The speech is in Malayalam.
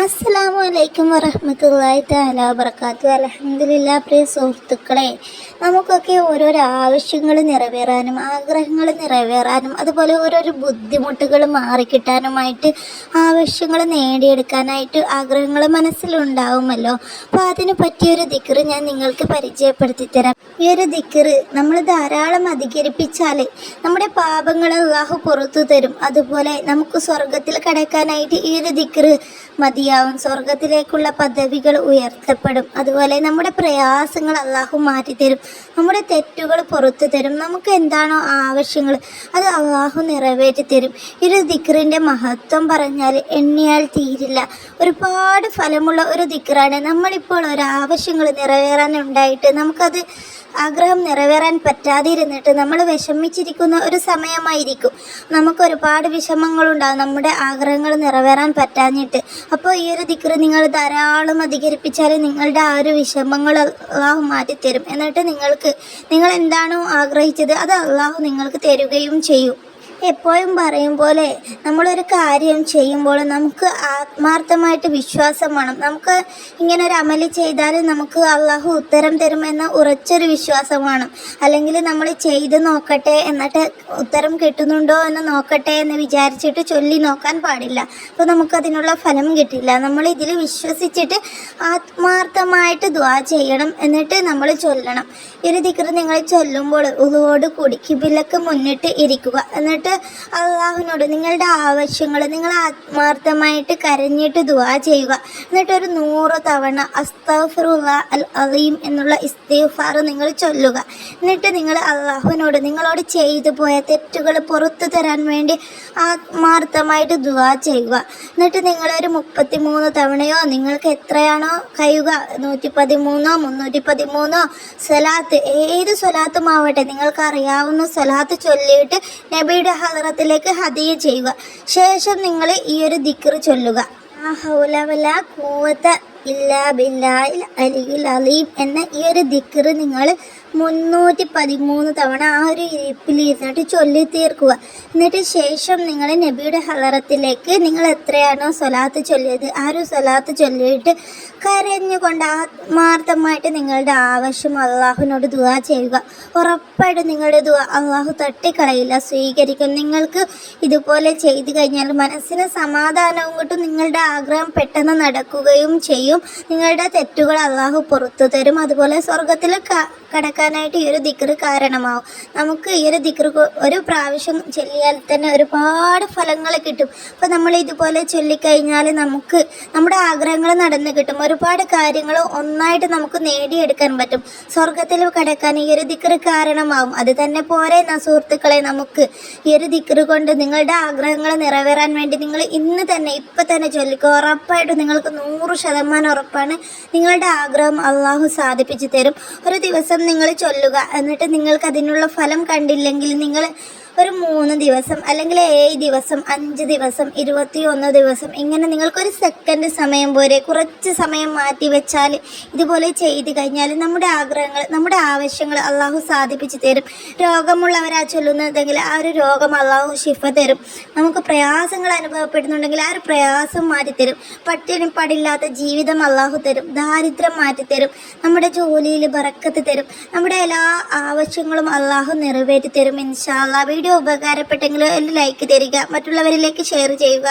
അസ്സലാമു അലൈക്കും വറഹ്മത്തുള്ളാഹി തആല വബറകാതുഹു. അൽഹംദുലില്ലാഹ്. പ്രിയ സുഹൃത്തുക്കളെ, നമുക്കൊക്കെ ഓരോരോ ആവശ്യങ്ങൾ നിറവേറാനും ആഗ്രഹങ്ങൾ നിറവേറാനും അതുപോലെ ഓരോരോ ബുദ്ധിമുട്ടുകൾ മാറിക്കിട്ടാനുമായിട്ട് ആവശ്യങ്ങൾ നേടിയെടുക്കാനായിട്ട് ആഗ്രഹങ്ങൾ മനസ്സിലുണ്ടാവുമല്ലോ. അപ്പോൾ അതിന് പറ്റിയൊരു ദിക്ർ ഞാൻ നിങ്ങൾക്ക് പരിചയപ്പെടുത്തി തരാം. ഈ ഒരു ദിക്ർ നമ്മൾ ധാരാളം അധികരിപ്പിച്ചാൽ നമ്മുടെ പാപങ്ങൾ അല്ലാഹു പുറത്തു തരും. അതുപോലെ നമുക്ക് സ്വർഗത്തിൽ കടക്കാനായിട്ട് ഈ ഒരു ദിക്ർ മതിയാവും. സ്വർഗത്തിലേക്കുള്ള പദവികൾ ഉയർത്തപ്പെടും. അതുപോലെ നമ്മുടെ പ്രയാസങ്ങൾ അല്ലാഹു മാറ്റിത്തരും. നമ്മുടെ തെറ്റുകൾ പുറത്തു തരും. നമുക്ക് എന്താണോ ആവശ്യങ്ങൾ അത് അല്ലാഹു നിറവേറ്റി തരും. ഈ ഒരു ദിക്റിൻ്റെ മഹത്വം പറഞ്ഞാൽ എണ്ണിയാൽ തീരില്ല. ഒരുപാട് ഫലമുള്ള ഒരു ദിക്റാണ്. നമ്മളിപ്പോൾ ഒരാവശ്യങ്ങൾ നിറവേറാനുണ്ടായിട്ട് നമുക്കത് ആഗ്രഹം നിറവേറാൻ പറ്റാതെ ഇരുന്നിട്ട് നമ്മൾ വിഷമിച്ചിരിക്കുന്ന ഒരു സമയമായിരിക്കും. നമുക്ക് ഒരുപാട് വിഷമങ്ങളുണ്ടാകും നമ്മുടെ ആഗ്രഹങ്ങൾ നിറവേറാൻ പറ്റാഞ്ഞിട്ട്. അപ്പോൾ ഈ ഒരു ദിക്ർ നിങ്ങൾ ധാരാളം അധികരിപ്പിച്ചാൽ നിങ്ങളുടെ ആ ഒരു വിഷമങ്ങൾ അല്ലാഹു മാറ്റിത്തരും. എന്നിട്ട് നിങ്ങൾ എന്താണോ ആഗ്രഹിച്ചത് അത് അല്ലാഹു നിങ്ങൾക്ക് തരുകയും ചെയ്യും. എപ്പോഴും പറയും പോലെ നമ്മളൊരു കാര്യം ചെയ്യുമ്പോൾ നമുക്ക് ആത്മാർത്ഥമായിട്ട് വിശ്വാസം വേണം. നമുക്ക് ഇങ്ങനെ ഒരു അമല് ചെയ്താൽ നമുക്ക് അല്ലാഹു ഉത്തരം തരുമെന്ന ഉറച്ചൊരു വിശ്വാസം വേണം. അല്ലെങ്കിൽ നമ്മൾ ചെയ്ത് നോക്കട്ടെ, എന്നിട്ട് ഉത്തരം കിട്ടുന്നുണ്ടോ എന്ന് നോക്കട്ടെ എന്ന് വിചാരിച്ചിട്ട് ചൊല്ലി നോക്കാൻ പാടില്ല. അപ്പോൾ നമുക്കതിനുള്ള ഫലം കിട്ടില്ല. നമ്മൾ ഇതിൽ വിശ്വസിച്ചിട്ട് ആത്മാർത്ഥമായിട്ട് ദുആ ചെയ്യണം. എന്നിട്ട് നമ്മൾ ചൊല്ലണം. ഈ ഒരു ദിക്ർ നിങ്ങൾ ചൊല്ലുമ്പോൾ ഉളുവോട് കൂടി കിബിലക്ക് മുന്നിട്ട് ഇരിക്കുക. എന്നിട്ട് അള്ളാഹുവിനോട് നിങ്ങളുടെ ആവശ്യങ്ങൾ നിങ്ങൾ ആത്മാർത്ഥമായിട്ട് കരഞ്ഞിട്ട് ദുആ ചെയ്യുക. എന്നിട്ടൊരു 100 തവണ അസ്തഗ്ഫിറുല്ലാഹ് അൽ അസീം എന്നുള്ള ഇസ്തിഗ്ഫാർ നിങ്ങൾ ചൊല്ലുക. എന്നിട്ട് നിങ്ങൾ അള്ളാഹുവിനോട് നിങ്ങളോട് ചെയ്തു പോയ തെറ്റുകൾ പുറത്തു തരാൻ വേണ്ടി ആത്മാർത്ഥമായിട്ട് ദുആ ചെയ്യുക. എന്നിട്ട് നിങ്ങളൊരു 33 തവണയോ നിങ്ങൾക്ക് എത്രയാണോ കഴിയുക, 113 313 സ്വലാത്ത്, ഏത് സ്വലാത്തുമാവട്ടെ നിങ്ങൾക്ക് അറിയാവുന്ന സ്വലാത്ത് ചൊല്ലിയിട്ട് നബിയുടെ ഹദറത്തിലേക്ക് ഹദിയ ചെയ്യുക. ശേഷം നിങ്ങൾ ഈ ഒരു ദിക്ർ ചൊല്ലുക. ലാ ഹൗല വലാ ഖുവത ഇല്ലാ ബില്ലാഹിൽ അലിയിൽ അലീം എന്ന ഈ ഒരു ദിക്ർ നിങ്ങൾ 313 തവണ ആ ഒരു ഇരിപ്പിലിരുന്നിട്ട് ചൊല്ലി തീർക്കുക. എന്നിട്ട് ശേഷം നിങ്ങൾ നബിയുടെ ഹദറത്തിലേക്ക് നിങ്ങൾ എത്രയാണോ സ്വലാത്ത് ചൊല്ലിയത് ആ ഒരു സ്വലാത്ത് ചൊല്ലിയിട്ട് കരഞ്ഞുകൊണ്ട് ആത്മാർത്ഥമായിട്ട് നിങ്ങളുടെ ആവശ്യം അള്ളാഹുവിനോട് ദുആ ചെയ്യുക. ഉറപ്പായിട്ട് നിങ്ങളുടെ ദുആ അള്ളാഹു തട്ടിക്കളയില്ല, സ്വീകരിക്കും. നിങ്ങൾക്ക് ഇതുപോലെ ചെയ്തു കഴിഞ്ഞാൽ മനസ്സിന് സമാധാനവും കിട്ടും. നിങ്ങളുടെ ആഗ്രഹം പെട്ടെന്ന് നടക്കുകയും ചെയ്യും. നിങ്ങളുടെ തെറ്റുകൾ അള്ളാഹു പുറത്തു തരും. അതുപോലെ സ്വർഗത്തിൽ കടക്കാനായിട്ട് ഈ ഒരു ദിക്ർ കാരണമാവും. നമുക്ക് ഈ ഒരു ദിക്ർ ഒരു പ്രാവശ്യം ചൊല്ലിയാൽ തന്നെ ഒരുപാട് ഫലങ്ങൾ കിട്ടും. അപ്പോൾ നമ്മൾ ഇതുപോലെ ചൊല്ലിക്കഴിഞ്ഞാൽ നമുക്ക് നമ്മുടെ ആഗ്രഹങ്ങൾ നടന്നു കിട്ടും. ഒരുപാട് കാര്യങ്ങൾ ഒന്നായിട്ട് നമുക്ക് നേടിയെടുക്കാൻ പറ്റും. സ്വർഗത്തിൽ കടക്കാൻ ഈ ഒരു ദിക്ർ കാരണമാവും. അത് തന്നെ പോരെ സുഹൃത്തുക്കളെ, നമുക്ക് ഈ ഒരു ദിക്ർ കൊണ്ട് നിങ്ങളുടെ ആഗ്രഹങ്ങൾ നിറവേറാൻ വേണ്ടി നിങ്ങൾ ഇന്ന് തന്നെ ഇപ്പം തന്നെ ചൊല്ലിക്കുക. ഉറപ്പായിട്ടും നിങ്ങൾക്ക് 100% ഉറപ്പാണ് നിങ്ങളുടെ ആഗ്രഹം അള്ളാഹു സാധിപ്പിച്ചു തരും. ഒരു ദിവസം നിങ്ങൾ ചൊല്ലുക. എന്നിട്ട് നിങ്ങൾക്ക് അതിനുള്ള ഫലം കണ്ടില്ലെങ്കിൽ നിങ്ങൾ ഒരു 3 ദിവസം അല്ലെങ്കിൽ 7 ദിവസം 5 ദിവസം 21 ദിവസം ഇങ്ങനെ നിങ്ങൾക്കൊരു സെക്കൻഡ് സമയം പോരെ കുറച്ച് സമയം മാറ്റി വെച്ചാൽ ഇതുപോലെ ചെയ്ത് കഴിഞ്ഞാൽ നമ്മുടെ ആഗ്രഹങ്ങൾ നമ്മുടെ ആവശ്യങ്ങൾ അള്ളാഹു സാധിപ്പിച്ച് തരും. രോഗമുള്ളവരാ ചൊല്ലുന്നതെങ്കിൽ ആ ഒരു രോഗം അള്ളാഹു ശിഫ തരും. നമുക്ക് പ്രയാസങ്ങൾ അനുഭവപ്പെടുന്നുണ്ടെങ്കിൽ ആ ഒരു പ്രയാസം മാറ്റിത്തരും. പട്ടിണി പാടില്ലാത്ത ജീവിതം അള്ളാഹു തരും. ദാരിദ്ര്യം മാറ്റിത്തരും. നമ്മുടെ ജോലിയിൽ ബറക്കത്ത് തരും. നമ്മുടെ എല്ലാ ആവശ്യങ്ങളും അള്ളാഹു നിറവേറ്റി തരും. ഇൻഷാ അല്ലാഹ്. വീഡിയോ ഉപകാരപ്പെട്ടെങ്കിൽ ഒരു ലൈക്ക് തരിക, മറ്റുള്ളവരിലേക്ക് ഷെയർ ചെയ്യുക.